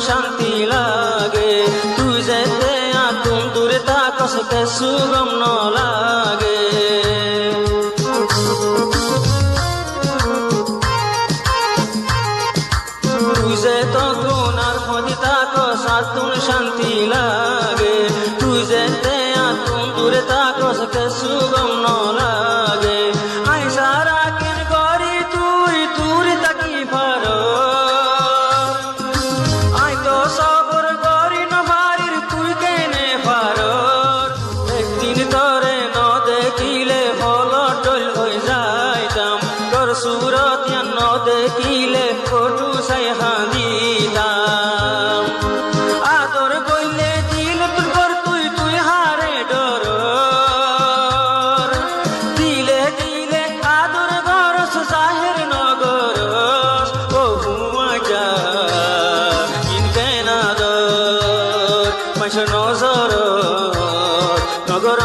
শান্তি লাগে তুই যেতে আতুম দূরে থাকস কিছু গম ন লাগে তুই যে তখন আর খোঁজি থাকস আতুম শান্তি লাগে তুই যেতে আতুম দূরে থাকস কিছু গম ন লাগে আই সারা কেন করি তুই দূরে থাকি পার আই তো সবর করি না বাড়ির তুই কেনে পার একদিন তোরে ন দেখিলে ফল টল হয়ে যাইতাম তোর সুরত ন দেখিলে ফটু সাই হাঁদিতাম আদর কইলে দিল তোর ঘর তুই তুই হারে ডর দিলে দিলে আদর গরস জাহের নগর ও হুয়া ইনকে নাদর মাস নজর নগর